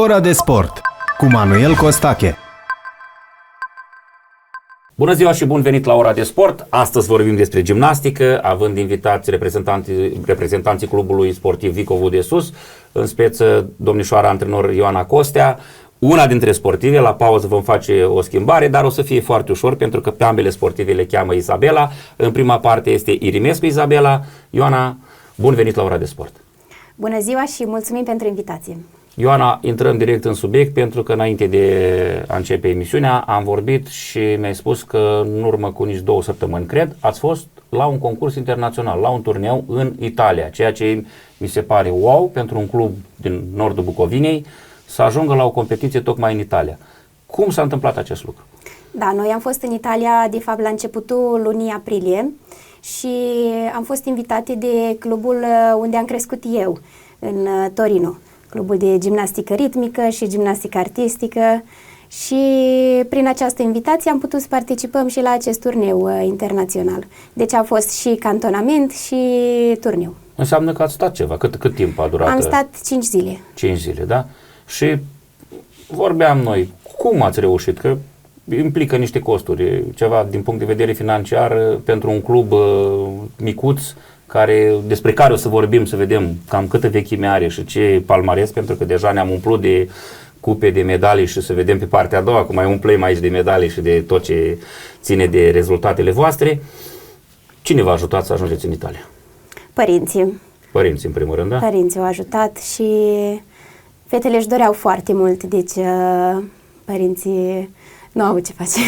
Ora de sport cu Manuel Costache. Bună ziua și bun venit la Ora de Sport. Astăzi vorbim despre gimnastică, având invitați reprezentanții clubului sportiv Vicovul de Sus, în speță domnișoara antrenor Ioana Costea, una dintre sportive. La pauză vom face o schimbare, dar o să fie foarte ușor pentru că pe ambele sportive le cheamă Izabela. În prima parte este Irimescu Izabela. Ioana, bun venit la Ora de Sport. Bună ziua și mulțumim pentru invitație. Ioana, intrăm direct în subiect pentru că înainte de a începe emisiunea am vorbit și mi-ai spus că în urmă cu nici 2 săptămâni, cred, ați fost la un concurs internațional, la un turneu în Italia, ceea ce mi se pare wow pentru un club din nordul Bucovinei să ajungă la o competiție tocmai în Italia. Cum s-a întâmplat acest lucru? Da, noi am fost în Italia, de fapt, la începutul lunii aprilie și am fost invitate de clubul unde am crescut eu, în Torino. Clubul de gimnastică ritmică și gimnastică artistică și prin această invitație am putut să participăm și la acest turneu internațional. Deci a fost și cantonament și turneu. Înseamnă că ați stat ceva. Cât timp a durat? Am stat 5 zile. 5 zile, da? Și vorbeam noi, cum ați reușit? Că implică niște costuri, ceva din punct de vedere financiar pentru un club micuț, despre care o să vorbim, să vedem cam câtă vechime are și ce palmares, pentru că deja ne-am umplut de cupe, de medalii și să vedem pe partea a doua, cum mai umplem aici de medalii și de tot ce ține de rezultatele voastre. Cine v-a ajutat să ajungeți în Italia? Părinții. Părinții, în primul rând, da? Părinții au ajutat și fetele își doreau foarte mult, deci părinții nu au ce face.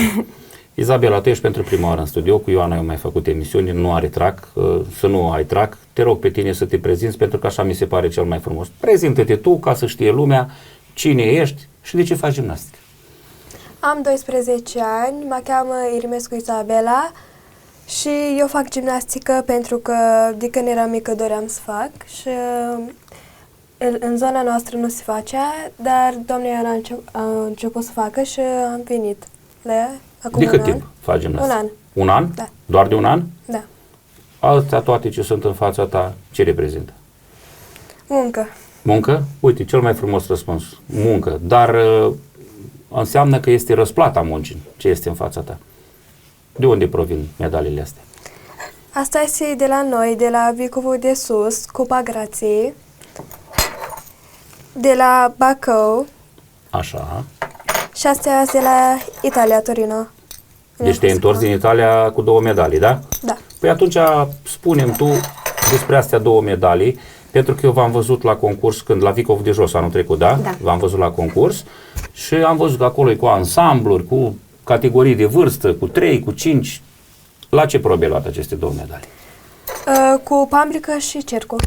Izabela, tu ești pentru prima oară în studio, cu Ioana eu mai făcut emisiuni, nu are trac, să nu ai trac. Te rog pe tine să te prezinți, pentru că așa mi se pare cel mai frumos. Prezintă-te tu ca să știe lumea cine ești și de ce faci gimnastică. Am 12 ani, mă cheamă Irimescu Izabela și eu fac gimnastică pentru că de când eram mică doream să fac și în zona noastră nu se facea, dar doamna Ioana a început să facă și am venit la ea. Acum de cât timp faci gimnastică? Un an. Un an? Da. Doar de un an? Da. Astea toate ce sunt în fața ta, ce reprezintă? Muncă. Muncă? Uite, cel mai frumos răspuns. Muncă. Dar înseamnă că este răsplata muncii ce este în fața ta. De unde provin medaliile astea? Asta este de la noi, de la Vicovul de Sus, Cupa Grației, de la Bacău. Așa. Și astea de la Italia, Torino. Deci te-ai întors din Italia cu 2 medalii, da? Da. Păi atunci spune-mi tu despre astea 2 medalii, pentru că eu v-am văzut la concurs când la Vicov de Jos anul trecut, da? Da. V-am văzut la concurs și am văzut că acolo e cu ansambluri, cu categorii de vârstă, cu 3, cu 5. La ce probe ai luat aceste 2 medalii? Cu pamblică și cercul.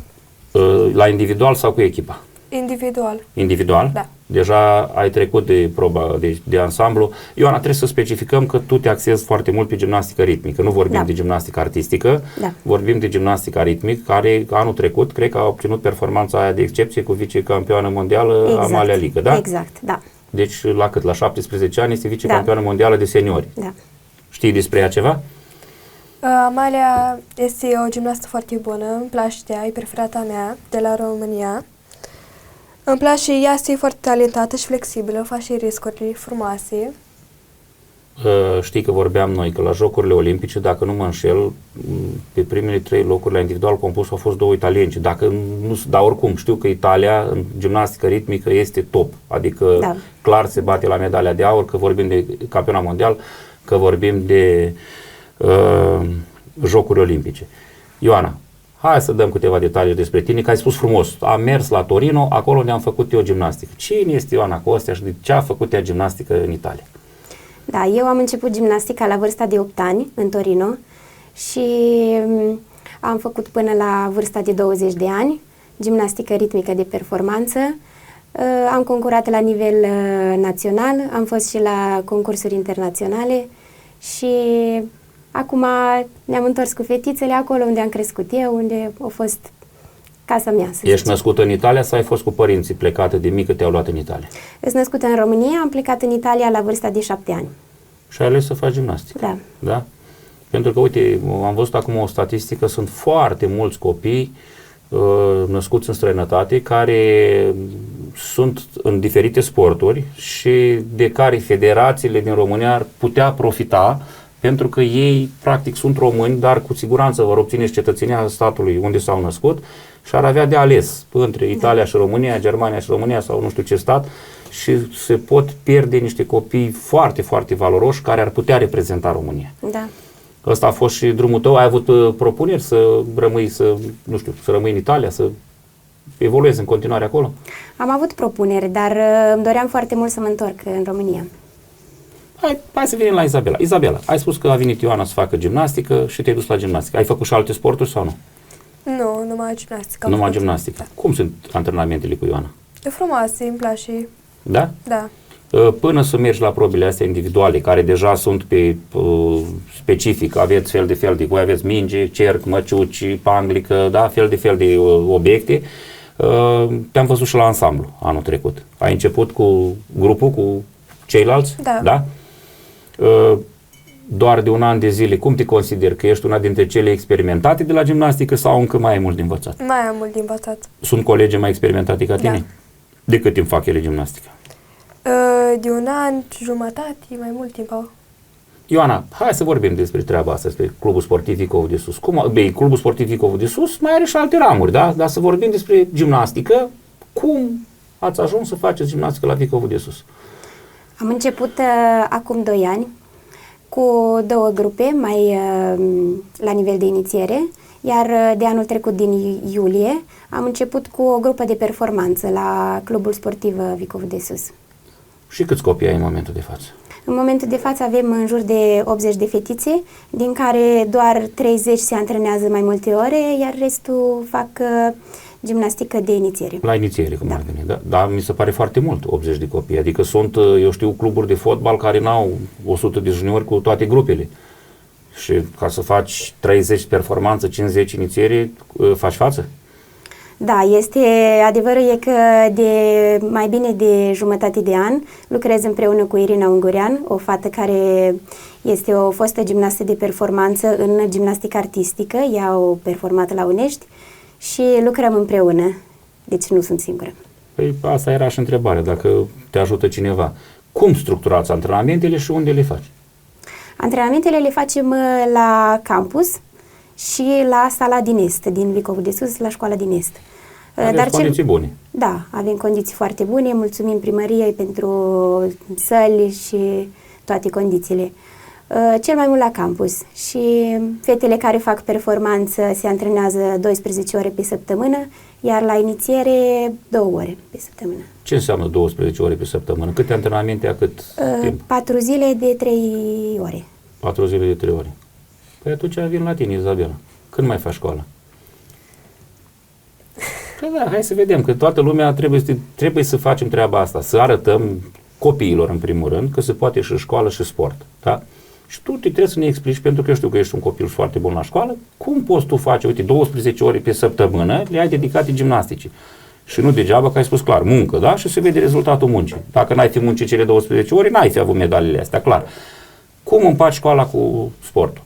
La individual sau cu echipa? Individual. Individual? Da. Deja ai trecut de proba de ansamblu. Ioana, trebuie să specificăm că tu te axezi foarte mult pe gimnastică ritmică. Nu vorbim de gimnastică artistică, vorbim de gimnastică ritmică, care anul trecut, cred că a obținut performanța aia de excepție cu vicecampioană mondială Amalia Lică, da? Exact, da. Deci la cât? La 17 ani este vicecampioană mondială de seniori. Da. Știi despre ea ceva? Amalia este o gimnastă foarte bună, îmi place de ea, e preferata mea de la România. Îmi place, ea este foarte talentată și flexibilă, face riscuri frumoase. Știi că vorbeam noi că la Jocurile Olimpice, dacă nu mă înșel, pe primele 3 locuri la individual compus au fost 2 italieni. Dar oricum știu că Italia în gimnastică ritmică este top, adică clar se bate la medalia de aur, că vorbim de campionat mondial, că vorbim de Jocuri Olimpice. Ioana, hai să dăm câteva detalii despre tine, că ai spus frumos, am mers la Torino, acolo unde am făcut eu gimnastică. Cine este Ioana Costea și de ce a făcut ea gimnastică în Italia? Da, eu am început gimnastica la vârsta de 8 ani în Torino și am făcut până la vârsta de 20 de ani, gimnastică ritmică de performanță. Am concurat la nivel național, am fost și la concursuri internaționale și acum ne-am întors cu fetițele acolo unde am crescut eu, unde a fost casa mea. Ești născută în Italia sau ai fost cu părinții plecate de mică, te-au luat în Italia? Sunt născută în România, am plecat în Italia la vârsta de 7 ani. Și ai ales să faci gimnastică? Da. Da? Pentru că, uite, am văzut acum o statistică, sunt foarte mulți copii născuți în străinătate care sunt în diferite sporturi și de care federațiile din România ar putea profita, pentru că ei practic sunt români, dar cu siguranță vor obține și cetățenia statului unde s-au născut și ar avea de ales între Italia și România, Germania și România sau nu știu ce stat, și se pot pierde niște copii foarte, foarte valoroși care ar putea reprezenta România. Da. Ăsta a fost și drumul tău. Ai avut propuneri să rămâi, să rămâi în Italia, să evoluezi în continuare acolo? Am avut propuneri, dar îmi doream foarte mult să mă întorc în România. Hai să venim la Izabela. Izabela, ai spus că a venit Ioana să facă gimnastică și te-ai dus la gimnastică. Ai făcut și alte sporturi sau nu? Nu, numai gimnastică. Numai gimnastică. Da. Cum sunt antrenamentele cu Ioana? E frumoasă, îmi place. Da? Da. Până să mergi la probele astea individuale, care deja sunt pe specific, aveți fel de fel de, voi aveți minge, cerc, măciuci, panglică, da, fel de obiecte. Te-am văzut și la ansamblu anul trecut. Ai început cu grupul, cu ceilalți? Da. Da? Doar de un an de zile, cum te consideri? Că ești una dintre cele experimentate de la gimnastică sau încă mai ai mult de învățat? Mai am mult de învățat. Sunt colegi mai experimentate ca tine? Da. De cât timp fac ele gimnastică? De un an, jumătate, mai mult timp au. Ioana, hai să vorbim despre treaba asta, despre Clubul Sportiv Vicov de Sus. Clubul Sportiv Vicov de Sus mai are și alte ramuri, da? Dar să vorbim despre gimnastică. Cum ați ajuns să faceți gimnastică la Vicov de Sus? Am început acum 2 ani cu 2 grupe la nivel de inițiere, iar de anul trecut, din iulie, am început cu o grupă de performanță la Clubul Sportiv Vicov de Sus. Și câți copii ai în momentul de față? În momentul de față avem în jur de 80 de fetițe, din care doar 30 se antrenează mai multe ore, iar restul fac gimnastică de inițiere. La inițiere, cum ar veni, da? Dar mi se pare foarte mult, 80 de copii. Adică sunt, eu știu, cluburi de fotbal care n-au 100 de juniori cu toate grupele. Și ca să faci 30 performanță, 50 inițiere, faci față? Da, adevărul e că de mai bine de jumătate de an lucrez împreună cu Irina Ungurean, o fată care este o fostă gimnastă de performanță în gimnastică artistică, ea a performat la Unești și lucrăm împreună, deci nu sunt singură. Păi asta era și întrebarea, dacă te ajută cineva. Cum structurați antrenamentele și unde le faci? Antrenamentele le facem la campus și la sala din Est, din Vicov de Sus, la școala din Est. Aveți condiții bune. Da, avem condiții foarte bune, mulțumim primăriei pentru săli și toate condițiile. Cel mai mult la campus și fetele care fac performanță se antrenează 12 ore pe săptămână, iar la inițiere 2 ore pe săptămână. Ce înseamnă 12 ore pe săptămână? Câte antrenamente a cât timp? 4 zile de 3 ore. 4 zile de 3 ore. Păi atunci vin la tine, Izabela. Când mai faci școală? Păi da, hai să vedem, că toată lumea trebuie să facem treaba asta, să arătăm copiilor, în primul rând, că se poate și școală și sport. Da? Și tu trebuie să ne explici, pentru că eu știu că ești un copil foarte bun la școală, cum poți tu face, uite, 12 ore pe săptămână, le ai dedicate gimnasticii. Și nu degeaba, că ai spus clar, muncă, da? Și se vede rezultatul muncii. Dacă n-ai fi muncit cele 12 ore, n-ai fi avut medalile astea, clar. Cum împaci școala cu sportul?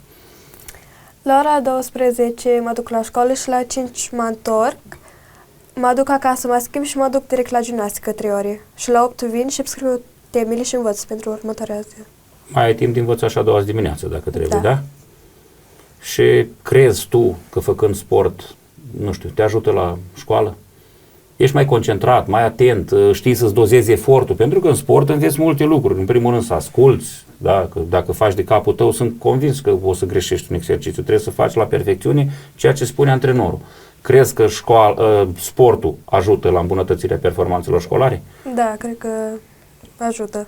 La ora 12 mă duc la școală și la 5 mă întorc. Mă duc acasă, mă schimb și mă duc direct la gimnastică 3 ore. Și la 8 vin și scriu temele și învăț pentru următoarea zi. Mai ai timp de învățat și a doua zi dimineață, dacă trebuie, Da. da? Și crezi tu că făcând sport, nu știu, te ajută la școală? Ești mai concentrat, mai atent, știi să-ți dozezi efortul, pentru că în sport înveți multe lucruri. În primul rând să asculți, da? Că dacă faci de capul tău, sunt convins că o să greșești un exercițiu. Trebuie să faci la perfecțiune ceea ce spune antrenorul. Crezi că sportul ajută la îmbunătățirea performanțelor școlare? Da, cred că ajută.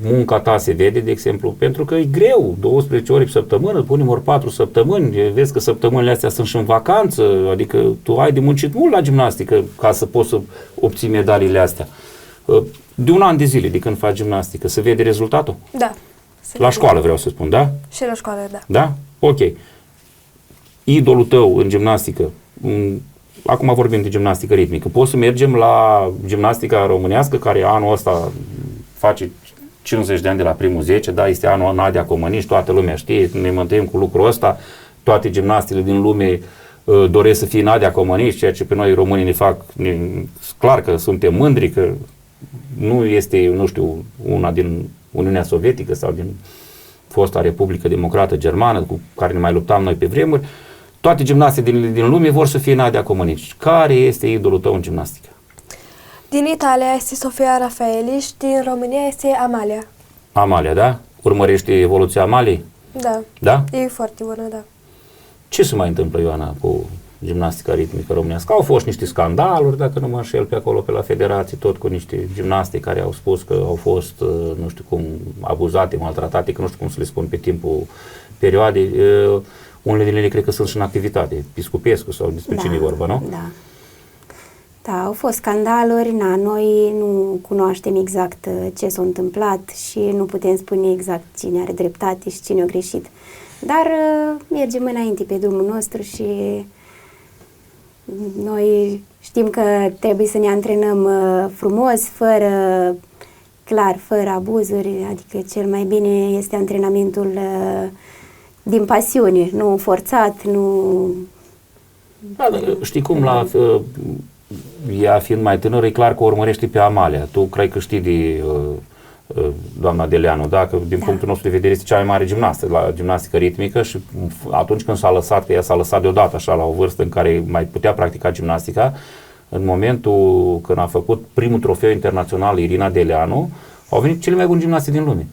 Munca ta se vede, de exemplu, pentru că e greu, 12 ore pe săptămână, punem ori 4 săptămâni, vezi că săptămânile astea sunt și în vacanță, adică tu ai de muncit mult la gimnastică ca să poți să obții medaliile astea. De un an de zile de când faci gimnastică, se vede rezultatul? Da. La școală vreau să spun, da? Și la școală, da. Da? Ok. Idolul tău în gimnastică, acum vorbim de gimnastică ritmică, poți să mergem la gimnastica românească, care anul ăsta face 50 de ani de la primul 10, da, este anul Nadia Comănici, toată lumea știe, ne mântâim cu lucrul ăsta, toate gimnastele din lume doresc să fie Nadia Comăneci, ceea ce pe noi românii ne fac, clar că suntem mândri, că nu este, nu știu, una din Uniunea Sovietică sau din fosta Republică Democrată Germană, cu care ne mai luptam noi pe vremuri. Toate gimnastele din lume vor să fie Nadia Comăneci. Care este idolul tău în gimnastică? Din Italia este Sofia Rafaeli și din România este Amalia. Amalia, da? Urmărești evoluția Amaliei? Da. Da? E foarte bună, da. Ce se mai întâmplă, Ioana, cu gimnastica ritmică românească? Au fost niște scandaluri, dacă nu mă înșel, pe acolo, pe la federații, tot cu niște gimnaste care au spus că au fost, nu știu cum, abuzate, maltratate, că nu știu cum să le spun pe timpul perioadei. Unele din ele cred că sunt și în activitate, Piscupescu sau despre cine e vorba, nu? Da. Da, au fost scandaluri, noi nu cunoaștem exact ce s-a întâmplat și nu putem spune exact cine are dreptate și cine a greșit. Dar mergem înainte pe drumul nostru și noi știm că trebuie să ne antrenăm frumos, fără abuzuri, adică cel mai bine este antrenamentul din pasiune, nu forțat, nu... Da, știi cum, ea fiind mai tânără, e clar că o urmărești pe Amalia. Tu cred că știi de doamna Deleanu, da? Că din punctul nostru de vedere este cea mai mare gimnastă la gimnastică ritmică și atunci când s-a lăsat, că ea s-a lăsat deodată așa la o vârstă în care mai putea practica gimnastica, în momentul când a făcut primul trofeu internațional Irina Deleanu, au venit cele mai buni gimnaste din lume.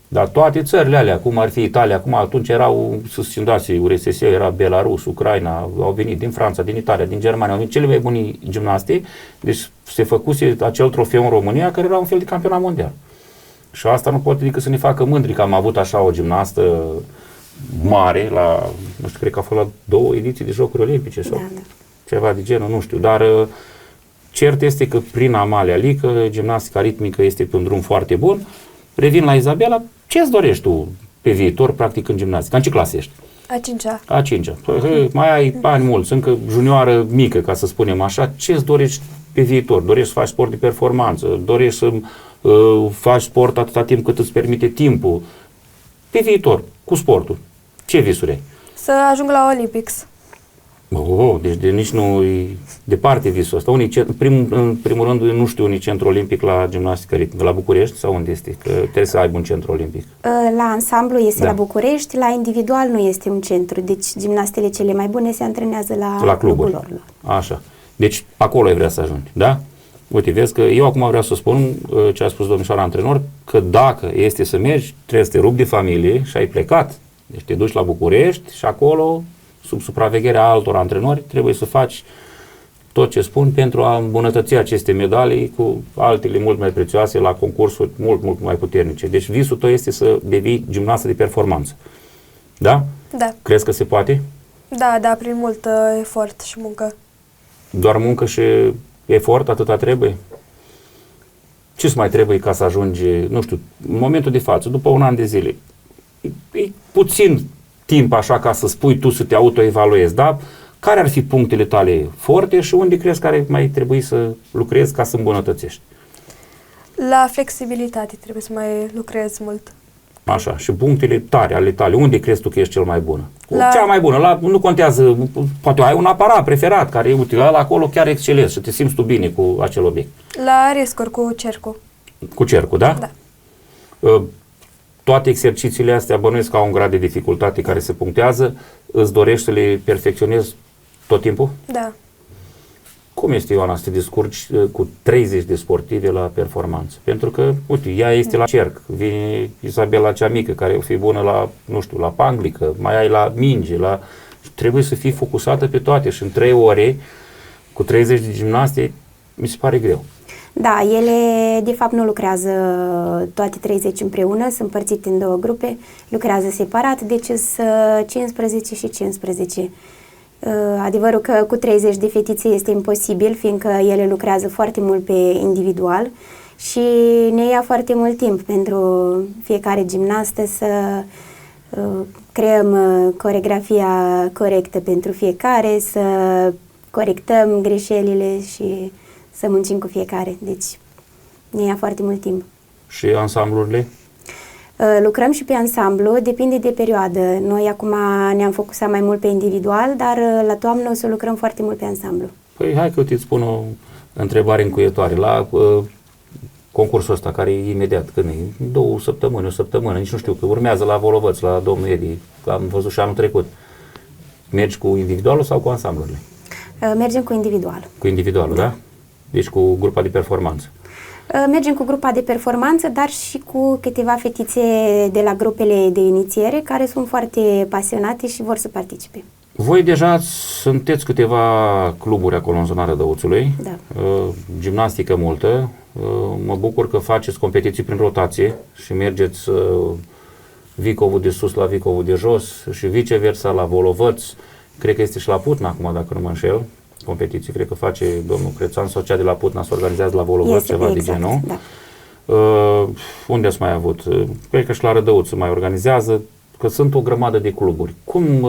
Dar toate țările alea, cum ar fi Italia, acum atunci erau susținuți URSS, era Belarus, Ucraina, au venit din Franța, din Italia, din Germania, au venit cele mai buni gimnaste, deci se făcuse acel trofeu în România, care era un fel de campionat mondial. Și asta nu poate decât să ne facă mândri că am avut așa o gimnastă mare, la, nu știu, cred că a fost la 2 ediții de Jocuri Olimpice sau ceva de genul, nu știu, dar cert este că prin Amalia Lică, gimnastica ritmică este pe un drum foarte bun. Revin la Izabela, ce îți dorești tu pe viitor, practic, în gimnastică? În ce clasă ești? A 5-a. A 5-a. Mai ai ani mulți, încă junioară mică, ca să spunem așa. Ce îți dorești pe viitor? Dorești să faci sport de performanță? Dorești să faci sport atâta timp cât îți permite timpul? Pe viitor, cu sportul, ce visuri ai? Să ajung la Olympics. Deci nici nu e departe visul ăsta. În primul rând, nu știu unii centru olimpic la gimnastică ritmică. La București sau unde este? Că trebuie să aibă un centru olimpic. La ansamblu este la București, la individual nu este un centru. Deci gimnastele cele mai bune se antrenează la clubul lor. Așa. Deci acolo ai vrea să ajungi, da? Uite, vezi că eu acum vreau să spun ce a spus domnișoara antrenor, că dacă este să mergi, trebuie să te rupi de familie și ai plecat. Deci te duci la București și acolo, sub supravegherea altor antrenori, trebuie să faci tot ce spun pentru a îmbunătăți aceste medalii cu altele mult mai prețioase la concursuri mult mai puternice. Deci visul tău este să devii gimnastă de performanță. Da? Da. Crezi că se poate? Da, prin mult efort și muncă. Doar muncă și efort, atâta trebuie? Ce-ți mai trebuie ca să ajungi, nu știu, în momentul de față, după un an de zile? E puțin timp așa ca să spui tu, să te autoevaluezi, da? Care ar fi punctele tale forte și unde crezi că ar mai trebui să lucrezi ca să îmbunătățești? La flexibilitate trebuie să mai lucrez mult. Așa, și punctele tare ale tale, unde crezi tu că ești cel mai bună? Cea mai bună, nu contează, poate ai un aparat preferat care e util, la acolo chiar excelezi și te simți tu bine cu acel obiect. La riscuri cu cercul. Cu cercul, da? Da. Toate exercițiile astea bănuiesc că au un grad de dificultate care se punctează, îți dorești să le perfecționezi tot timpul? Da. Cum este, Ioana, să te descurci cu 30 de sportive la performanță? Pentru că, uite, ea este la cerc, vine Isabela cea mică, care o fi bună la, nu știu, la panglică, mai ai la minge, trebuie să fii focusată pe toate și în 3 ore, cu 30 de gimnaste, mi se pare greu. Da, ele de fapt nu lucrează toate 30 împreună, sunt împărțite în 2 grupe, lucrează separat, deci sunt 15 și 15. Adevărul că cu 30 de fetițe este imposibil, fiindcă ele lucrează foarte mult pe individual și ne ia foarte mult timp pentru fiecare gimnastă să creăm coreografia corectă pentru fiecare, să corectăm greșelile și să muncim cu fiecare. Deci ne ia foarte mult timp. Și ansamblurile? Lucrăm și pe ansamblu, depinde de perioadă. Noi acum ne-am focusat mai mult pe individual, dar la toamnă o să lucrăm foarte mult pe ansamblu. Păi hai că eu îți spun o întrebare încuietoare. La concursul ăsta, care e imediat, când e? 2 săptămâni, o săptămână, nici nu știu, că urmează la Volovăț, la domnul Edi, am văzut și anul trecut. Mergi cu individualul sau cu ansamblurile? Mergem cu individual. Cu individualul, da? Deci cu grupa de performanță. Mergem cu grupa de performanță, dar și cu câteva fetițe de la grupele de inițiere care sunt foarte pasionate și vor să participe. Voi deja sunteți câteva cluburi acolo în zona Rădăuțului, Da. Gimnastică multă, mă bucur că faceți competiții prin rotație și mergeți Vicovul de sus la Vicovul de jos și viceversa la Volovăț, cred că este și la Putna acum, dacă nu mă înșel, competiții, cred că face domnul Crețan sau cea de la Putna se organizează la Volovăț, ceva de genul. Da. Unde ați mai avut? Cred că și la Rădăuț se mai organizează, că sunt o grămadă de cluburi. Cum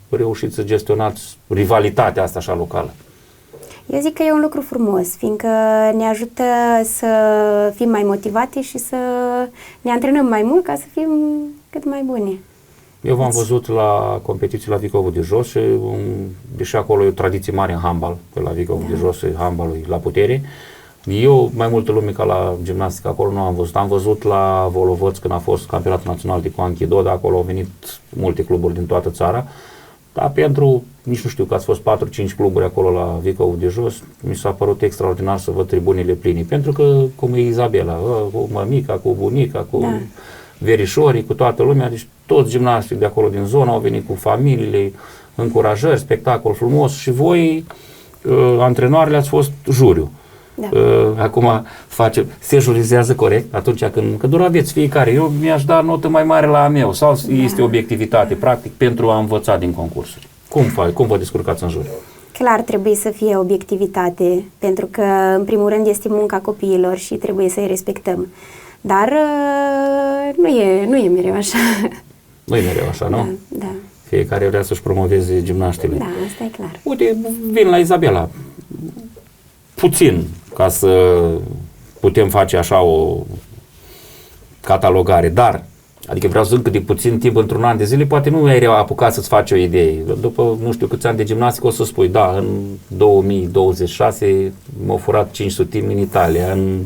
reușiți să gestionați rivalitatea asta așa locală? Eu zic că e un lucru frumos, fiindcă ne ajută să fim mai motivate și să ne antrenăm mai mult ca să fim cât mai buni. Eu v-am văzut la competiții la Vicovul de Jos și deși acolo e o tradiție mare în handbal, că la Vicovul de Jos handbalul e la putere. Eu, mai multă lume ca la gimnastică, acolo nu am văzut. Am văzut la Volovăț când a fost campionatul național de Coanchido, dar acolo au venit multe cluburi din toată țara. Dar pentru, nici nu știu, că ați fost 4-5 cluburi acolo la Vicovul de Jos, mi s-a părut extraordinar să văd tribunile pline. Pentru că, cum e Izabela, cu mămica, cu bunica, cu verișorii, cu toată lumea, deci toți gimnaștii de acolo din zonă au venit cu familiile, încurajări, spectacol frumos și voi, antrenoarele, ați fost juriu. Da. Acum se jurizează corect atunci când doar aveți fiecare. Eu mi-aș da notă mai mare la a meu sau este obiectivitate practic pentru a învăța din concursuri. Cum vă descurcați în juriu? Clar trebuie să fie obiectivitate, pentru că în primul rând este munca copiilor și trebuie să-i respectăm. Dar nu e mereu așa. Nu e mereu așa, nu? Da. Fiecare vrea să-și promoveze gimnaștile. Da, asta e clar. Uite, vin la Izabela. Puțin ca să putem face așa o catalogare, dar, adică vreau să zic că de puțin timp, într-un an de zile, poate nu ai apucat să-ți faci o idee. După nu știu câți ani de gimnastică o să spui, da, în 2026 m-au furat 500 în Italia, în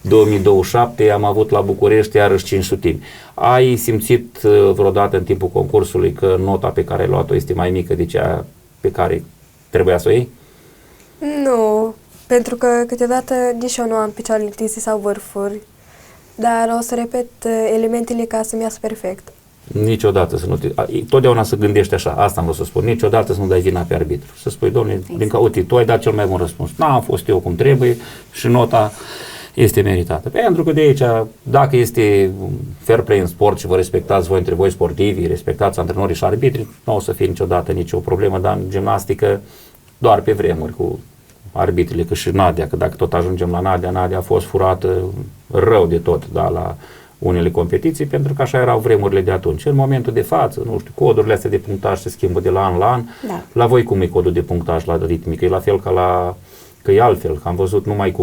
2027 am avut la București iarăși 500. Ai simțit vreodată în timpul concursului că nota pe care ai luat-o este mai mică de cea pe care trebuia să o iei? Nu, pentru că câteodată nici eu nu am picioarele tinse sau vârfuri, dar o să repet elementele ca să-mi iasă perfect. Niciodată să nu totdeauna să gândești așa, asta am vrut să spun, niciodată să nu dai vina pe arbitru. Să spui, domnule, din că, uite, tu ai dat cel mai bun răspuns. N-am fost eu cum trebuie și nota este meritată. Pentru că de aici, dacă este fair play în sport și vă respectați voi între voi sportivi, respectați antrenorii și arbitrii, nu o să fie niciodată nicio problemă, dar în gimnastică doar pe vremuri cu arbitrile, că și Nadia, că dacă tot ajungem la Nadia a fost furată rău de tot, da, la unele competiții, pentru că așa erau vremurile de atunci. În momentul de față, nu știu, codurile astea de punctaj se schimbă de la an la an. Da. La voi cum e codul de punctaj la ritmică? E la fel ca că e altfel, că am văzut numai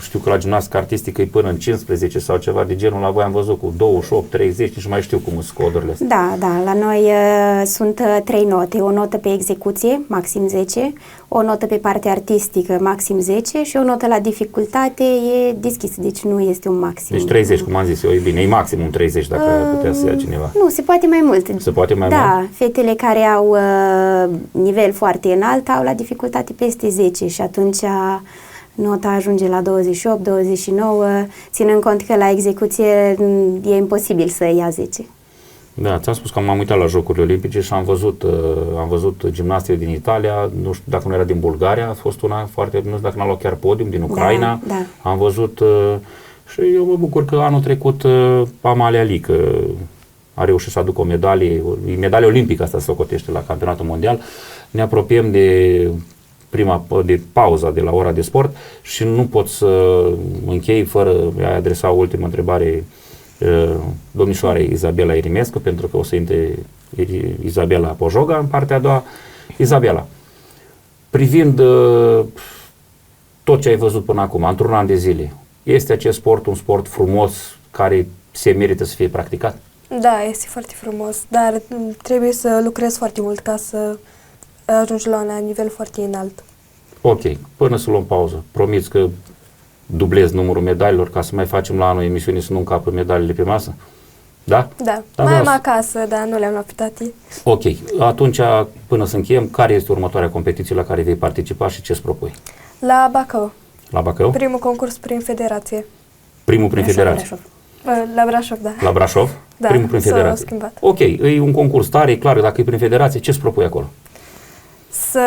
știu că la gimnastică artistică e până în 15 sau ceva de genul, la voi am văzut cu 28, 30, nici nu mai știu cum sunt codurile astea. Da, la noi sunt 3 note, o notă pe execuție, maxim 10, o notă pe partea artistică, maxim 10 și o notă la dificultate e deschisă, deci nu este un maxim. Deci 30, cum am zis eu, e bine, e maximum 30 dacă putea să ia cineva. Nu, se poate mai mult. Se poate mai mult? Da, fetele care au nivel foarte înalt au la dificultate peste 10 și atunci nota ajunge la 28, 29, ținând cont că la execuție e imposibil să ia 10. Da, ți-am spus că m-am uitat la Jocurile Olimpice și am văzut gimnastele din Italia, nu știu dacă nu era din Bulgaria, a fost una foarte, nu știu dacă n-a luat chiar podium, din Ucraina. Da. Am văzut și eu mă bucur că anul trecut Amalia Lică a reușit să aducă o medalie olimpică, asta se socotește la campionatul mondial. Ne apropiem de pauza de la ora de sport și nu pot să închei fără a adresa o ultimă întrebare domnișoarei Izabela Irimescu, pentru că o să intre Izabela Pojoga în partea a doua. Izabela, privind tot ce ai văzut până acum, într-un an de zile, este acest sport un sport frumos care se merită să fie practicat? Da, este foarte frumos, dar trebuie să lucrezi foarte mult ca să ajungi la un nivel foarte înalt. Ok, până să luăm pauză, promiți că dublezi numărul medalilor ca să mai facem la anul emisiune să nu încapă medalile pe masă? Da? Da, Dar mai am vreau acasă, dar nu le-am luat pe tati. Ok, atunci până să încheiem, care este următoarea competiție la care vei participa și ce îți propui? La Bacău, La Bacău? primul concurs prin federație. Primul prin federație. Brașov. La Brașov, da. La Brașov? Da, Primul prin s-a federație. schimbat. Ok, e un concurs tare, e clar, dacă e prin federație, ce îți propui acolo? Să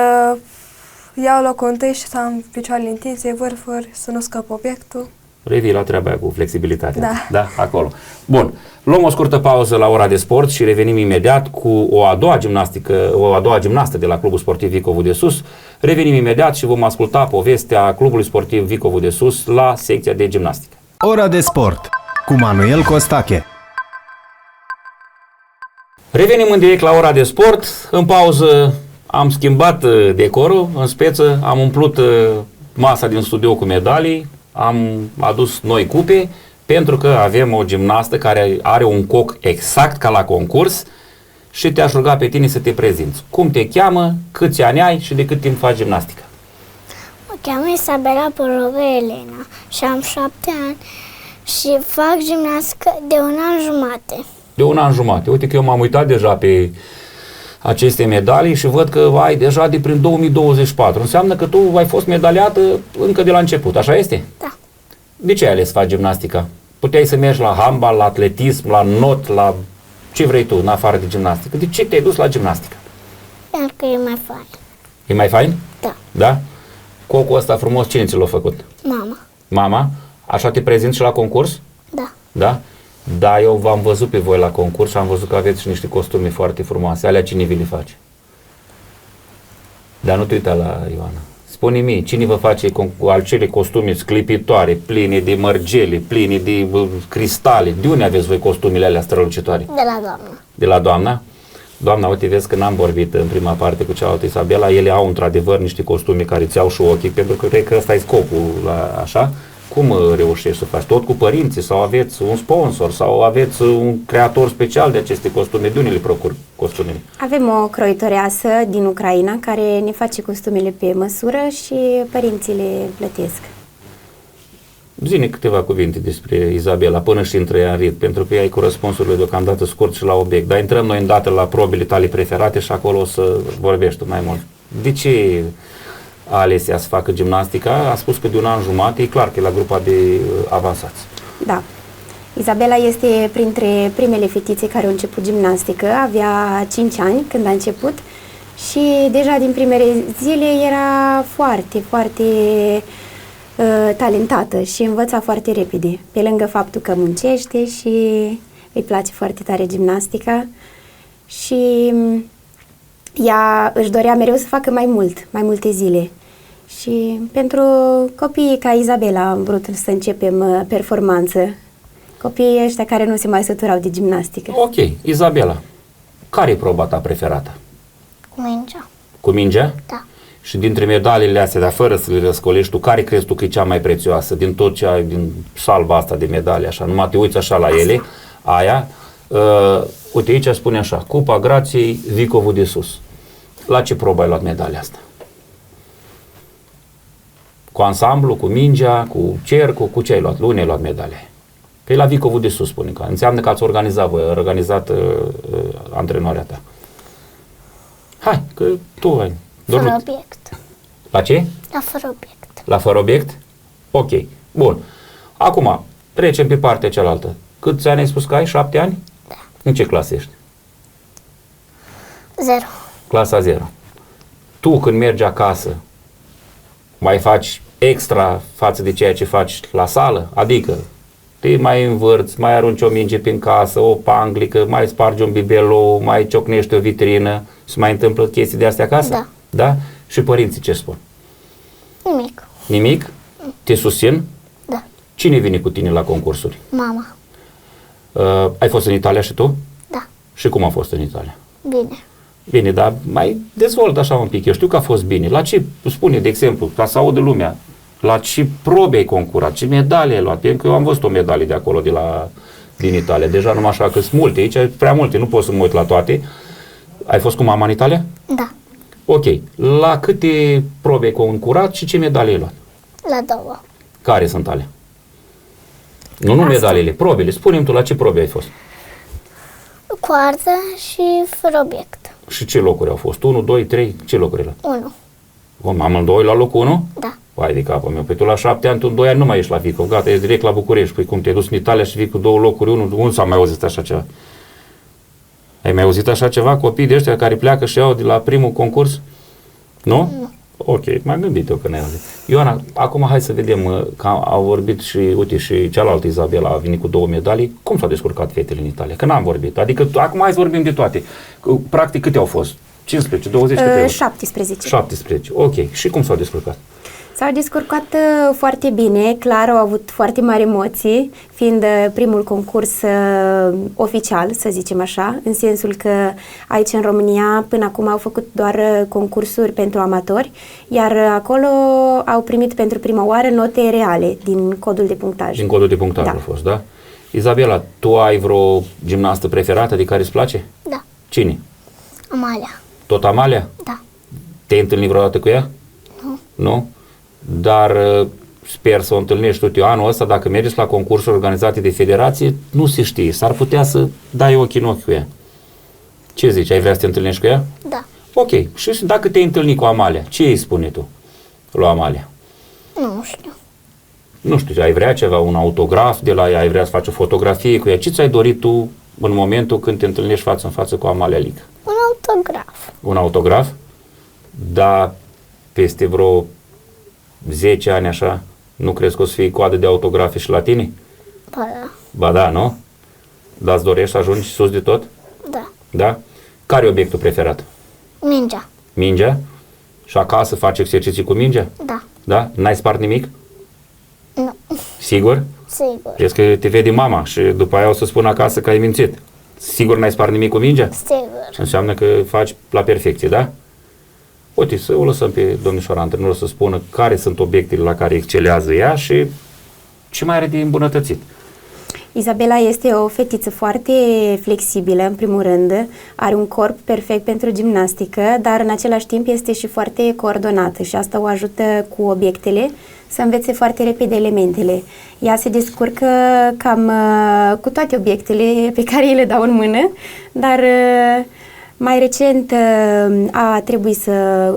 iau locul întâi și să am picioarele întinse, vârfuri, să nu scap obiectul. Revii la treaba aia cu flexibilitatea. Da. Da, acolo. Bun. Luăm o scurtă pauză la ora de sport și revenim imediat cu o a doua gimnastă de la Clubul Sportiv Vicovu de Sus. Revenim imediat și vom asculta povestea Clubului Sportiv Vicovu de Sus la secția de gimnastică. Ora de sport cu Manuel Costache. Revenim în direct la ora de sport. În pauză am schimbat decorul, în speță am umplut masa din studio cu medalii, am adus noi cupe, pentru că avem o gimnastă care are un coc exact ca la concurs și te-aș ruga pe tine să te prezinți. Cum te cheamă, câți ani ai și de cât timp faci gimnastică? Mă cheamă Isabela Poroga Elena și am 7 ani și fac gimnastică de 1 an jumate. De 1 an jumate. Uite că eu m-am uitat deja pe aceste medalii și văd că ai deja de prin 2024. Înseamnă că tu ai fost medaliată încă de la început, așa este? Da. De ce ai ales să faci gimnastică? Puteai să mergi la handbal, la atletism, la not, la ce vrei tu, în afară de gimnastică. De ce te-ai dus la gimnastică? Pentru că e mai fain. E mai fain? Da. Da? Cocul ăsta frumos, cine ți l-a făcut? Mama. Mama? Așa te prezinți și la concurs? Da. Da? Da, eu v-am văzut pe voi la concurs și am văzut că aveți și niște costume foarte frumoase. Alea cine vi le face? Dar nu te uita la Ioana. Spune-mi, cine vă face acele costume sclipitoare, pline de mărgele, pline de cristale? De unde aveți voi costumele alea strălucitoare? De la doamnă. De la doamna? Doamna, uite, vezi că n-am vorbit în prima parte cu cealaltă Isabela, ele au într-adevăr niște costume care ți au și ochii, pentru că cred că ăsta e scopul, așa. Cum reușești să faci? Tot cu părinții sau aveți un sponsor sau aveți un creator special de aceste costume? De unde le procur costumele? Avem o croitoreasă din Ucraina care ne face costumele pe măsură și părinții le plătesc. Zi-ne câteva cuvinte despre Izabela până și intră ea în rit, pentru că ea e cu răspunsurile deocamdată scurt și la obiect. Dar intrăm noi îndată la probele tale preferate și acolo o să vorbești tu mai mult. De ce a ales ea să facă gimnastica? A spus că de 1 an jumate, e clar că e la grupa de avansați. Da. Izabela este printre primele fetițe care au început gimnastică, avea 5 ani când a început și deja din primele zile era foarte, foarte talentată și învăța foarte repede, pe lângă faptul că muncește și îi place foarte tare gimnastica și ea își dorea mereu să facă mai multe zile. Și pentru copiii ca Izabela am vrut să începem performanță. Copiii ăștia care nu se mai săturau de gimnastică. Ok, Izabela, care e proba ta preferată? Cu mingea. Cu mingea? Da. Și dintre medaliile astea, dar fără să le răscolești, tu care crezi tu că e cea mai prețioasă din tot ce ai, din salva asta de medalii, așa, numai te uiți așa la ele, aia, uite aici spune așa, Cupa Grației Vicovu de Sus. La ce probă ai luat medalia asta? Cu ansamblu, cu mingea, cu cercul, cu ce ai luat? Unde ai luat medalia? Că e la Vicovu de Sus, spune că. Înseamnă că ați organizat antrenoarea ta. Hai, că tu ai. Fără obiect. La ce? La fără obiect. La fără obiect? Ok. Bun. Acum, trecem pe partea cealaltă. Câți ani ai spus că ai? 7 ani? Da. În ce clasă ești? 0. Clasa 0. Tu când mergi acasă, mai faci extra față de ceea ce faci la sală? Adică te mai învârți, mai arunci o minge prin casă, o panglică, mai spargi un bibelou, mai ciocnești o vitrină, se mai întâmplă chestii de astea acasă? Da. Da? Și părinții ce spun? Nimic. Nimic? Te susțin? Da. Cine vine cu tine la concursuri? Mama. Ai fost în Italia și tu? Da. Și cum a fost în Italia? Bine. Bine, dar mai dezvoltă așa un pic. Eu știu că a fost bine. La ce, spune, de exemplu, ca să audă lumea, la ce probe ai concurat, ce medalie ai luat? Pentru că eu am văzut o medalie de acolo, de la din Italia? Deja numai așa că sunt multe, aici prea multe, nu pot să mă uit la toate. Ai fost cu mama în Italia? Da, Ok. La câte probe ai concurat și ce medalii ai luat? la 2. Care sunt alea? Nu medaliile, probele. Spune-mi tu la ce probe ai fost. Coartă și fără obiect. Și ce locuri au fost? 1, 2, 3, ce locuri ai luat? 1. O, amândoi la locul 1? Da. Vai de capul meu. Păi tu la 7 ani, tu în 2 ani nu mai ești la Vico. Gata, ești direct la București. Păi cum te-ai dus în Italia și vii cu 2 locuri, 1, unde s-a mai auzit așa ceva? Ai mai auzit așa ceva? Copii de ăștia care pleacă și iau de la primul concurs? Nu? Ok, m-am gândit eu că n-ai auzit. Ioana, acum hai să vedem, că au vorbit și, uite, și cealaltă Izabela a venit cu 2 medalii. Cum s-au descurcat fetele în Italia? Că n-am vorbit. Adică acum hai să vorbim de toate. Practic câte au fost? 15, 20, câte au fost? 17. 17, ok. Și cum s-au descurcat? S-au descurcat foarte bine, clar, au avut foarte mari emoții, fiind primul concurs oficial, să zicem așa, în sensul că aici în România până acum au făcut doar concursuri pentru amatori, iar acolo au primit pentru prima oară note reale din codul de punctaj. Din codul de punctaj Da. a fost, da? Izabela, tu ai vreo gimnastă preferată de care îți place? Da. Cine? Amalia. Tot Amalia? Da. Te-ai întâlnit vreodată cu ea? Nu. Nu? Dar sper să o întâlnești tu anul ăsta, dacă mergeți la concursuri organizate de federație, nu se știe, s-ar putea să dai ochii în ochi cu ea. Ce zici, ai vrea să te întâlnești cu ea? Da. Ok, și dacă te-ai întâlnit cu Amalia, ce îi spune tu lui Amalia? Nu știu. Nu știu, ai vrea ceva, un autograf de la ea, ai vrea să faci o fotografie cu ea, ce ți-ai dorit tu în momentul când te întâlnești față în față cu Amalia Lică? Un autograf. Un autograf? Da, peste vreo 10 ani așa, nu crezi că o să fie coadă de autografe și la tine? Ba da. Ba da, nu? Dar îți dorești să ajungi sus de tot? Da. Da? Care e obiectul preferat? Mingea. Mingea? Și acasă faci exerciții cu mingea? Da. Da? N-ai spart nimic? Nu. Sigur? Sigur. Crezi că te vede mama și după aia o să spună acasă că ai mințit. Sigur n-ai spart nimic cu mingea? Sigur. Și înseamnă că faci la perfecție, da? Uite, să o lăsăm pe domnișoara antrenor să spună care sunt obiectele la care excelează ea și ce mai are de îmbunătățit. Izabela este o fetiță foarte flexibilă, în primul rând, are un corp perfect pentru gimnastică, dar în același timp este și foarte coordonată și asta o ajută cu obiectele să învețe foarte repede elementele. Ea se descurcă cam cu toate obiectele pe care îi le dau în mână, dar mai recent a trebuit să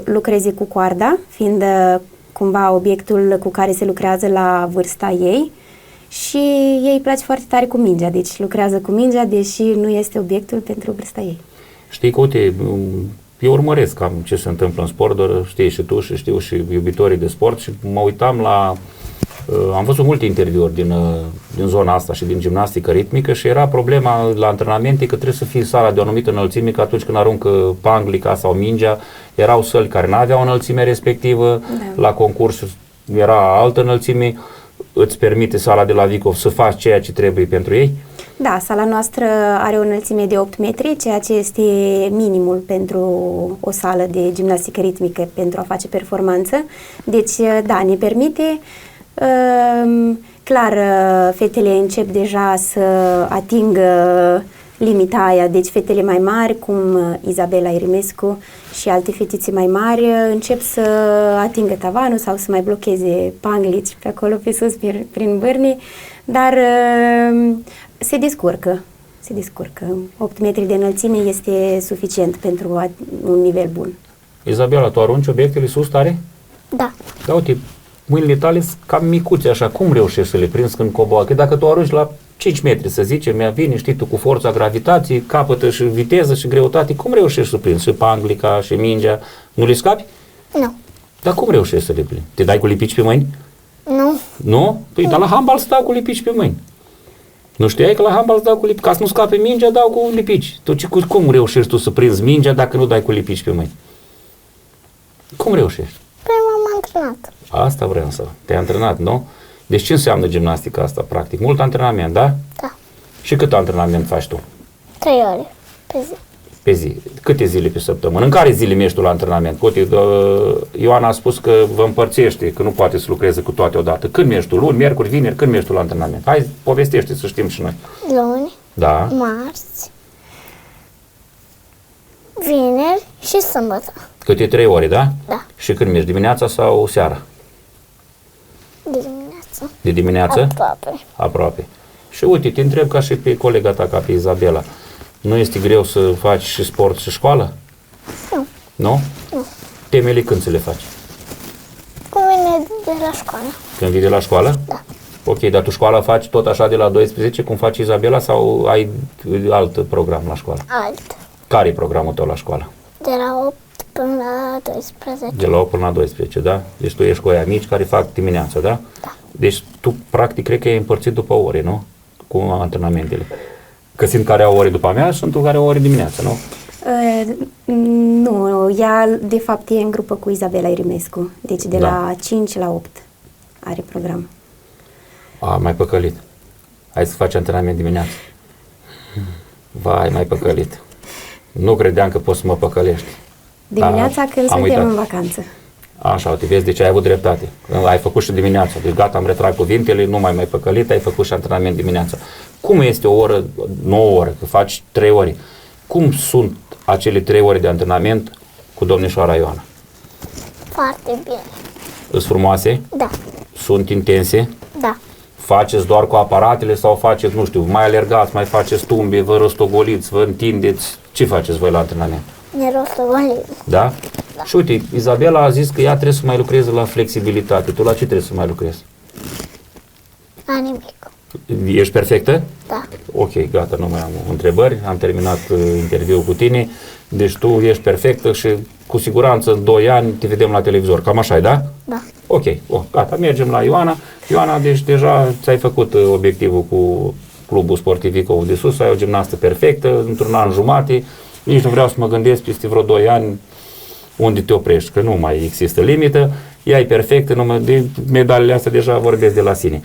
lucreze cu coarda, fiind cumva obiectul cu care se lucrează la vârsta ei. Și ei îi place foarte tare cu mingea, deci lucrează cu mingea, deși nu este obiectul pentru vârsta ei. Știi că, uite, eu urmăresc cam ce se întâmplă în sport, doar știi și tu și știu și iubitorii de sport și mă uitam la... am văzut multe interviuri din zona asta și din gimnastică ritmică și era problema la antrenamente că trebuie să fie sala de o anumită înălțime, că atunci când aruncă panglica sau mingea, erau săli care nu aveau înălțime respectivă, Da. la concurs era altă înălțime. Îți permite sala de la Vicov să faci ceea ce trebuie pentru ei? Da, sala noastră are o înălțime de 8 metri, ceea ce este minimul pentru o sală de gimnastică ritmică pentru a face performanță. Deci, da, ne permite. Clar, fetele încep deja să atingă limita aia, deci fetele mai mari, cum Izabela Irimescu și alte fetițe mai mari, încep să atingă tavanul sau să mai blocheze panglici pe acolo, pe sus, prin bârni, dar se descurcă. 8 metri de înălțime este suficient pentru un nivel bun. Izabela, tu arunci obiectele sus tare? Da. Da, uite, mâinile tale sunt cam micuțe așa, cum reușești să le prinzi când coboară? Că dacă tu arunci la 5 metri, să zicem, mi-a vine, știi tu, cu forța gravitației, capătă și viteză și greutate, cum reușești să prinzi și panglica și mingea? Nu le scapi? Nu. Dar cum reușești să le prinzi? Te dai cu lipici pe mâini? Nu. Nu? Păi, dar la handbal se dau cu lipici pe mâini. Nu știai că la handbal se dau cu lipici? Ca să nu scape mingea, dau cu lipici. Cum reușești tu să prinzi mingea dacă nu dai cu lipici pe mâini? Cum reușești? Păi m-am antrenat. Asta vreau să... Te-ai antrenat, nu? Deci ce înseamnă gimnastica asta, practic? Mult antrenament, da? Da. Și cât antrenament faci tu? 3 ore pe zi. pe zi. Câte zile pe săptămână? În care zile mergi tu la antrenament? Uite, Ioana a spus că vă împărțește, că nu poate să lucreze cu toate odată. Când mergi tu? Luni, miercuri, vineri? Când mergi tu la antrenament? Hai, povestește să știm și noi. Luni, Da. marți, vineri și sâmbătă. Câte 3 ore, da? Da. Și când mergi? Dimineața sau seara? De dimineață. De dimineață? Aproape. Aproape. Și uite, te întreb ca și pe colega ta, ca pe Izabela. Nu este greu să faci și sport și școală? Nu. Nu? Nu. Temele când să le faci? Cum vine de la școală? Când vii de la școală? Da. Ok, dar tu școala faci tot așa de la 12, cum face Izabela, sau ai alt program la școală? Alt. Care e programul tău la școală? De la 8 până la 12. De la 8 până la 12, da? Deci tu ești cu aia mici care fac dimineața, da? Da. Deci tu, practic, cred că e împărțit după ore, nu? Cu antrenamentele. Că sunt care au ore după amiază, sunt care au ore dimineața, nu? Nu, ea de fapt e în grupă cu Izabela Irimescu, deci de Da. la 5 la 8 are program. A, mai păcălit. Hai să faci antrenament dimineața. Vai, mai păcălit. Nu credeam că poți să mă păcălești. Dimineața când am suntem uitat. în vacanță. Așa, te vezi, deci ai avut dreptate. Ai făcut și dimineața. Deci gata, am retrag cuvintele, nu mai păcălit, ai făcut și antrenament dimineața. Cum este o oră, 9 ore, că faci 3 ore? Cum sunt acele 3 ore de antrenament cu domnișoara Ioana? Foarte bine. Sunt frumoase? Da. Sunt intense? Da. Faceți doar cu aparatele sau faceți, nu știu, mai alergați, mai faceți tumbe, vă rostogoliți, vă întindeți? Ce faceți voi la antrenament? Ne rostogolim. Da? Și uite, Izabela a zis că ea trebuie să mai lucreze la flexibilitate. Tu la ce trebuie să mai lucrezi? La nimic. Ești perfectă? Da. Ok, gata, nu mai am întrebări. Am terminat interviul cu tine. Deci tu ești perfectă și cu siguranță în 2 ani te vedem la televizor. Cam așa e, da? Da. Ok, gata, mergem la Ioana. Ioana, deci deja ți-ai făcut obiectivul cu Clubul Sportiv Vicov de Sus, ai o gimnastă perfectă, într-un an jumate. Nici nu vreau să mă gândesc peste vreo 2 ani unde te oprești, că nu mai există limită. Ea e perfectă, de medalele astea deja vorbesc de la sine.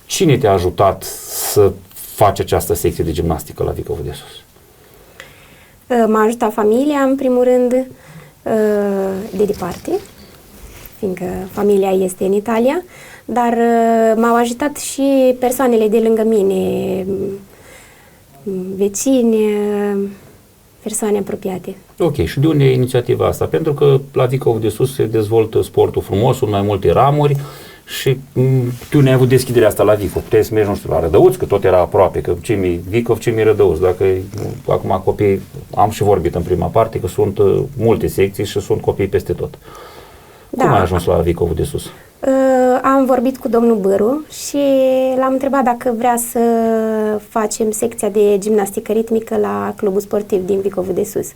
Cine te-a ajutat să faci această secție de gimnastică la Vicov de Sus? M-a ajutat familia, în primul rând, de departe, fiindcă familia este în Italia, dar m-au ajutat și persoanele de lângă mine, vecini, persoane apropiate. Ok, și de unde e inițiativa asta? Pentru că la Vicov de Sus se dezvoltă sportul frumos, sunt mai multe ramuri și tu ne-ai avut deschiderea asta la Vicov. Puteai să mergi, nu știu, la Rădăuț, că tot era aproape, că ce mi Vicov, ce mi Rădăuț. Dacă acum copii, am și vorbit în prima parte că sunt multe secții și sunt copii peste tot. Da. Cum ai ajuns la Vicov de Sus? Am vorbit cu domnul Bâru și l-am întrebat dacă vrea să facem secția de gimnastică ritmică la clubul sportiv din Vicov de Sus.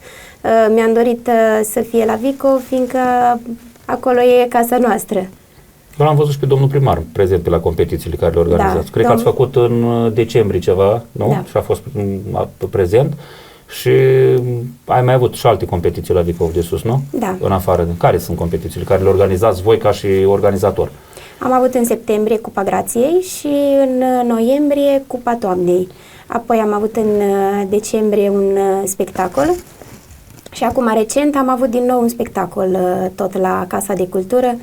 Mi-am dorit să fie la Vicov, fiindcă acolo e casa noastră. L-am văzut și pe domnul primar prezent pe la competițiile care le organizați. Da, Cred că ați făcut în decembrie ceva, nu? Da. Și a fost prezent. Și ai mai avut și alte competiții la Vicov de Sus, nu? Da. În afară de care sunt competițiile care le organizați voi ca și organizator? Am avut în septembrie Cupa Grației și în noiembrie Cupa Toamnei. Apoi am avut în decembrie un spectacol și acum recent am avut din nou un spectacol tot la Casa de Cultură.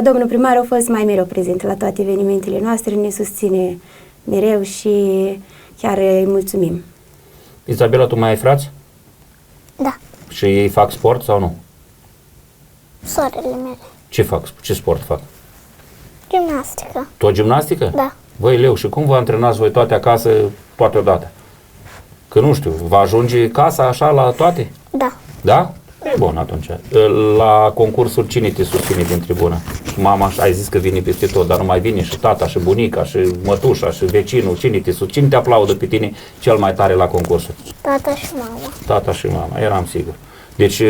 Domnul primar a fost mai mereu prezent la toate evenimentele noastre, ne susține mereu și chiar îi mulțumim. Izabela, tu mai ai frați? Da. Și ei fac sport sau nu? Soarele mele. Ce fac? Ce sport fac? Gimnastică. Tot gimnastică? Da. Voi, leu, și cum vă antrenați voi toate acasă, toate odată? Că nu știu, va ajunge casa așa la toate? Da. Da? E bun atunci. La concursul cine te susține din tribună? Mama, ai zis că vine peste tot, dar nu mai vine și tata, și bunica, și mătușa, și vecinul. Cine te aplaudă pe tine cel mai tare la concursul? Tata și mama. Tata și mama, eram sigur. Deci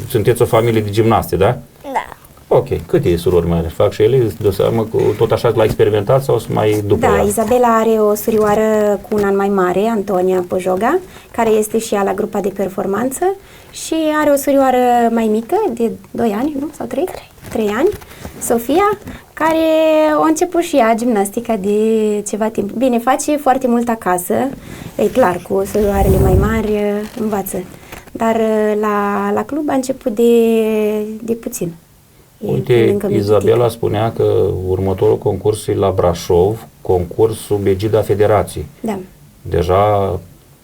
sunteți o familie de gimnaste, da? Da. Ok. Câte surori mai are? Fac și ele? De seamă, tot așa la experimentat sau sunt mai după Da, ea? Izabela are o surioară cu un an mai mare, Antonia Pojoga, care este și ea la grupa de performanță și are o surioară mai mică, de 2 ani, nu? Sau 3? 3 ani, Sofia, care a început și ea gimnastica de ceva timp. Bine, face foarte mult acasă, e clar, cu soroarele mai mari învață, dar la club a început de puțin. E Uite, încă Izabela mică. spunea că următorul concurs e la Brașov, concurs sub egida Federației. Da. Deja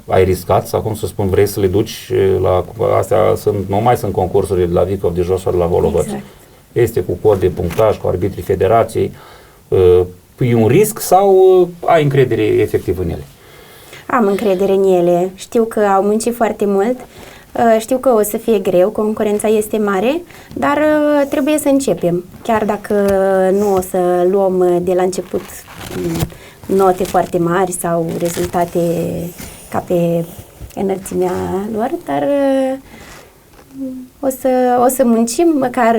ai riscat sau, cum să spun, vrei să le duci la... Astea nu mai sunt concursurile de la Vicov de jos ori la Volovăț. Exact. Este cu cod de punctaj, cu arbitrii Federației. E un risc sau ai încredere efectiv în ele? Am încredere în ele, știu că au muncit foarte mult, știu că o să fie greu, concurența este mare, dar trebuie să începem. Chiar dacă nu o să luăm de la început note foarte mari sau rezultate ca pe înălțimea lor, dar o să muncim, măcar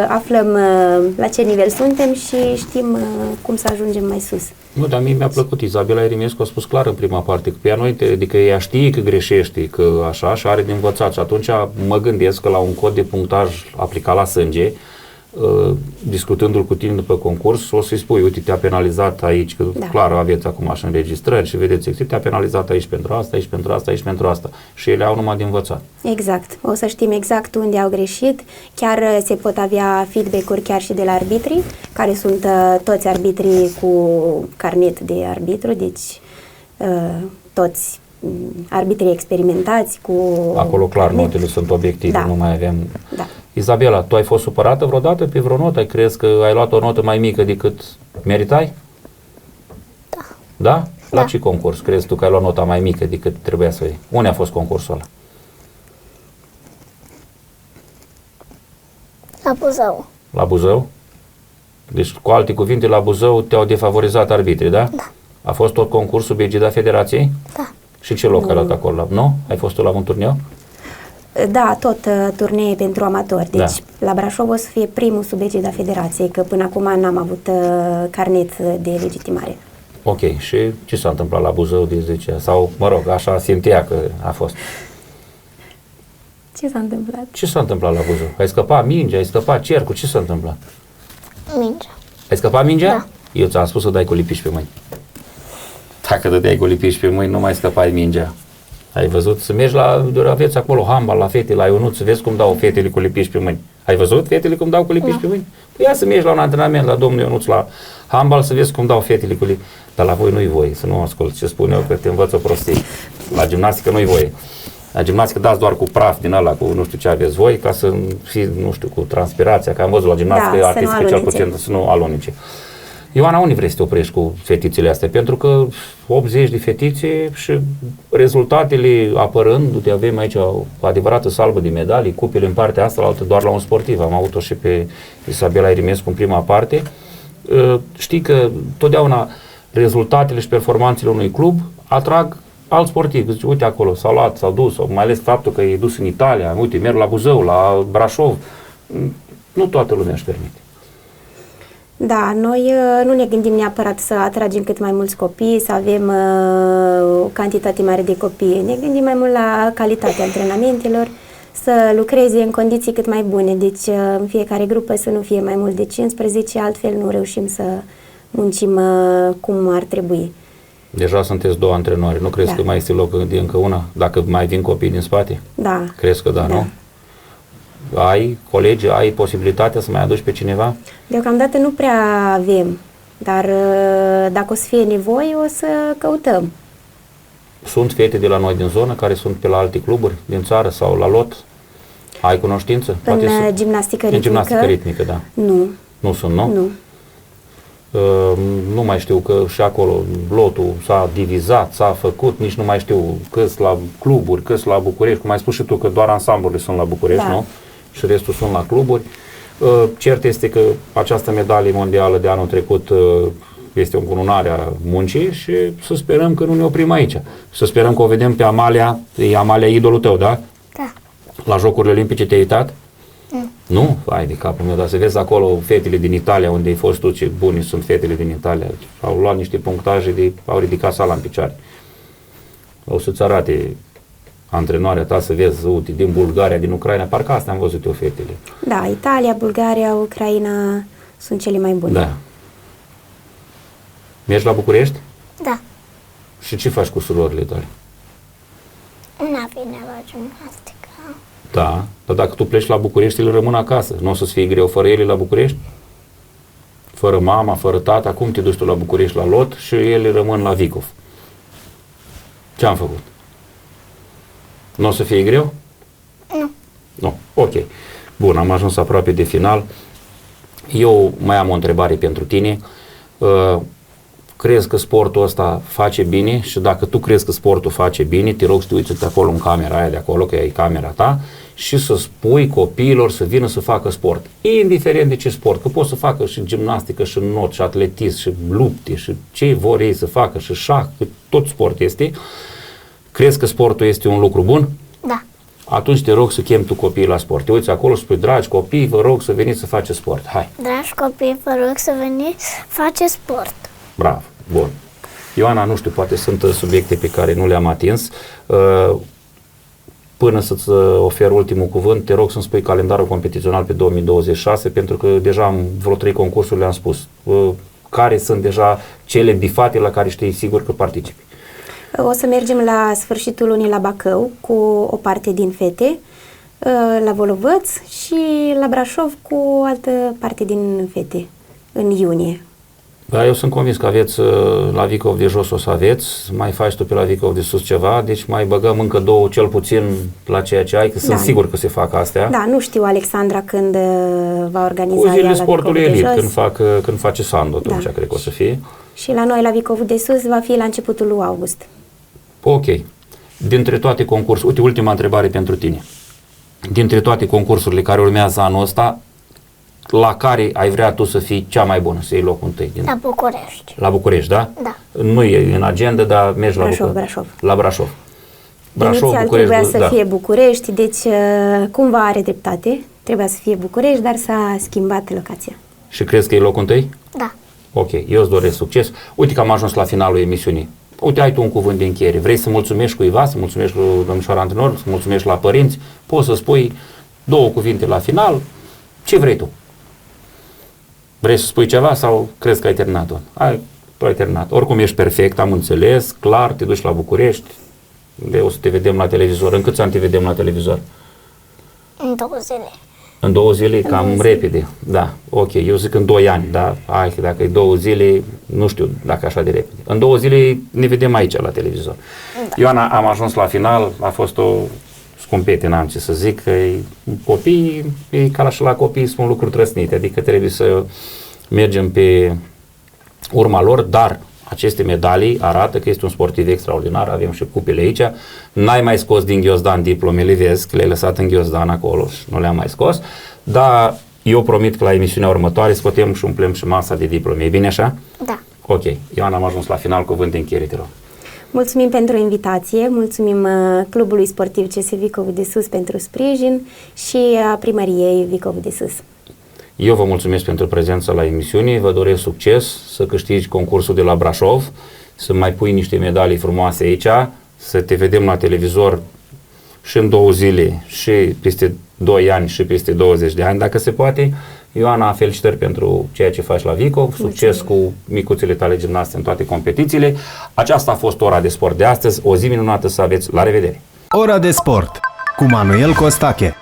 aflăm la ce nivel suntem și știm cum să ajungem mai sus. Nu, dar mie mi-a plăcut. Izabela Erimescu a spus clar în prima parte că pe ea noi, adică ea știe că greșește, că așa, și are de învățat. Și atunci mă gândesc că la un cod de punctaj aplicat la sânge, discutându-l cu tine după concurs, o să-i spui, uite, te-a penalizat aici, că Da. clar aveți acum și înregistrări și vedeți, te-a penalizat aici pentru asta, aici pentru asta, aici pentru asta. Și ele au numai de învățat. Exact. O să știm exact unde au greșit. Chiar se pot avea feedback-uri chiar și de la arbitrii, care sunt toți arbitrii cu carnet de arbitru, deci toți arbitrii experimentați cu... Acolo, clar, carnet. notele sunt obiective, Da. nu mai avem... Da. Izabela, tu ai fost supărată vreodată pe vreo notă? Crezi că ai luat o notă mai mică decât meritai? Da. Da? La Da. ce concurs crezi tu că ai luat nota mai mică decât trebuia să iei? Unde a fost concursul ăla? La Buzău. La Buzău? Deci, cu alte cuvinte, la Buzău te-au defavorizat arbitrii, da? Da. A fost tot concursul sub egida Federației? Da. Și ce loc ai luat acolo? Nu? Ai fost tu la un turneu? Da, tot turnee pentru amatori. Deci Da. la Brașov o să fie primul sub egida Federației, că până acum n-am avut carnet de legitimare. Ok. Și ce s-a întâmplat la Buzău de 10 ani? Sau, mă rog, așa simțea că a fost. Ce s-a întâmplat? Ce s-a întâmplat la Buzău? Ai scăpat mingea, ai scăpat cercul, ce s-a întâmplat? Mingea. Ai scăpat mingea? Da. Eu ți-am spus să dai cu lipici pe mâini. Dacă dădeai cu lipici pe mâini, nu mai scăpai mingea. Ai văzut? Să mergi aveți acolo handbal la fete, la Ionut, să vezi cum dau fetele cu lipici pe mâini. Ai văzut fetele cum dau cu lipici pe mâini? Păi ia să mergi la un antrenament la domnul Ionuț la handbal să vezi cum dau fetele cu lipici. Dar la voi nu-i voie, să nu ascult ce spun eu, că te învăț o prostie. La gimnastică nu-i voie. La gimnastică dați doar cu praf din ăla, cu nu știu ce aveți voi, ca să fii, nu știu, cu transpirația, că am văzut la gimnastică Da, să artistică nu cel alunice. puțin, să nu alunice. Ioana, unde vrei să te oprești cu fetițele astea? Pentru că 80 de fetițe și rezultatele apărându-te, avem aici o adevărată salbă de medalii, cupele în partea asta, la altă doar la un sportiv. Am avut-o și pe Izabela Erimescu în prima parte. Știi că totdeauna rezultatele și performanțele unui club atrag alt sportiv. Zice, uite acolo, s-au luat, s-au dus, sau mai ales faptul că e dus în Italia, uite, merg la Buzău, la Brașov. Nu toată lumea își permite. Da, noi nu ne gândim neapărat să atragem cât mai mulți copii, să avem o cantitate mare de copii. Ne gândim mai mult la calitatea antrenamentelor, să lucreze în condiții cât mai bune. Deci în fiecare grupă să nu fie mai mult de 15, altfel nu reușim să muncim cum ar trebui. Deja sunteți două antrenori. Nu crezi Da. că mai este loc de încă una? Dacă mai vin copii din spate? Da. Crezi că da, Da. nu? Ai colegi, ai posibilitatea să mai aduci pe cineva? Deocamdată nu prea avem, dar dacă o să fie nevoie, o să căutăm. Sunt fete de la noi din zonă care sunt pe la alte cluburi din țară sau la lot? Ai cunoștință? În sunt. gimnastică În ritmică, gimnastică ritmică, da. nu. Nu sunt, nu? Nu. Nu mai știu că și acolo lotul s-a divizat, s-a făcut, nici nu mai știu câți la cluburi, câți la București, cum ai spus și tu că doar ansamblurile sunt la București, Da. nu? Și restul sunt la cluburi. Cert este că această medalie mondială de anul trecut este o încununare a muncii și să sperăm că nu ne oprim aici. Să sperăm că o vedem pe Amalia, e Amalia idolul tău, da? Da. La Jocurile Olimpice te-ai uitat? Nu? Hai de capul meu, dar să vezi acolo fetele din Italia, unde ai fost tu, ce buni sunt fetele din Italia. Au luat niște punctaje, au ridicat sala în picioare. O să-ți arate antrenoarea ta să vezi, uite, din Bulgaria, din Ucraina, parcă asta am văzut eu fetele. Da, Italia, Bulgaria, Ucraina sunt cele mai bune. Da. Mergi la București? Da. Și ce faci cu surorile tale? N-a bine la gimnastică. Da, dar dacă tu pleci la București, ele rămân acasă. Nu o să-ți fie greu fără ele la București? Fără mama, fără tata, cum te duci tu la București la lot și ele rămân la Vicov? Ce am făcut? Nu o să fie greu? Nu. Nu. Ok. Bun, am ajuns aproape de final. Eu mai am o întrebare pentru tine. Crezi că sportul ăsta face bine? Și dacă tu crezi că sportul face bine, te rog să te uiți acolo în camera aia de acolo, că e camera ta, și să spui copiilor să vină să facă sport. Indiferent de ce sport, că pot să facă și gimnastică, și not, și atletism, și lupte, și ce vor ei să facă, și șah, că tot sport este. Crezi că sportul este un lucru bun? Da. Atunci te rog să chem tu copiii la sport. Te uiți acolo și spui, dragi copii, vă rog să veniți să faceți sport. Hai! Dragi copii, vă rog să veniți face sport. Bravo! Bun! Ioana, nu știu, poate sunt subiecte pe care nu le-am atins. Până să-ți ofer ultimul cuvânt, te rog să-mi spui calendarul competițional pe 2026, pentru că deja am vreo 3 concursuri le-am spus. Care sunt deja cele bifate la care știi sigur că participi? O să mergem la sfârșitul lunii la Bacău cu o parte din fete, la Volovăț și la Brașov cu o altă parte din fete, în iunie. Da, eu sunt convins că aveți la Vicov de jos o să aveți, mai faci tu pe la Vicov de sus ceva, deci mai băgăm încă 2 cel puțin la ceea ce ai, că sunt sigur că se fac astea. Da, nu știu Alexandra când va organiza cu zilele ea la sportului Vicov de elit, jos. când face Sandu, atunci cred că o să fie. Și la noi la Vicov de sus va fi la începutul lui august. Ok. Dintre toate concursurile, uite, ultima întrebare pentru tine. Dintre toate concursurile care urmează anul ăsta, la care ai vrea tu să fii cea mai bună, să iei locul întâi? La București. La București, da? Da. Nu e în agenda, dar mergi Brașov. La Brașov. Inițial trebuia să fie București, deci cumva are dreptate. Trebuia să fie București, dar s-a schimbat locația. Și crezi că e locul întâi? Da. Ok, eu îți doresc succes. Uite că am ajuns la finalul emisiunii. Uite, ai tu un cuvânt de încheiere. Vrei să mulțumești cuiva, să mulțumești lui domnișoara antrenor, să mulțumești la părinți, poți să spui 2 cuvinte la final, ce vrei tu? Vrei să spui ceva sau crezi că ai terminat-o? Tu ai terminat. Oricum ești perfect, am înțeles, clar, te duci la București, o să te vedem la televizor. În câți ani te vedem la televizor? În 2 zile. În 2 zile, cam repede. Da, ok, eu zic în 2 ani, dar hai, dacă e 2 zile, nu știu dacă așa de repede. În 2 zile ne vedem aici la televizor. Da. Ioana, am ajuns la final, a fost o scumpete, n-am ce să zic, că copii, e ca și la copii, sunt lucruri trăsnite, adică trebuie să mergem pe urma lor, dar aceste medalii arată că este un sportiv extraordinar, avem și cupele aici, n-ai mai scos din ghiozdan diplomele, vezi că le-ai lăsat în ghiozdan acolo și nu le-am mai scos, dar eu promit că la emisiunea următoare scotem și umplem și masa de diplome, e bine așa? Da. Ok, Ioana, am ajuns la final, cuvânt de încheiere, te rog. Mulțumim pentru invitație, mulțumim Clubului Sportiv CS Vicov de Sus pentru sprijin și a Primăriei Vicov de Sus. Eu vă mulțumesc pentru prezența la emisiune, vă doresc succes, să câștigi concursul de la Brașov, să mai pui niște medalii frumoase aici, să te vedem la televizor și în 2 zile, și peste 2 ani, și peste 20 de ani, dacă se poate. Ioana, felicitări pentru ceea ce faci la Vicov, succes cu micuțele tale gimnaste în toate competițiile. Aceasta a fost ora de sport de astăzi, o zi minunată să aveți, la revedere! Ora de sport cu Manuel Costache.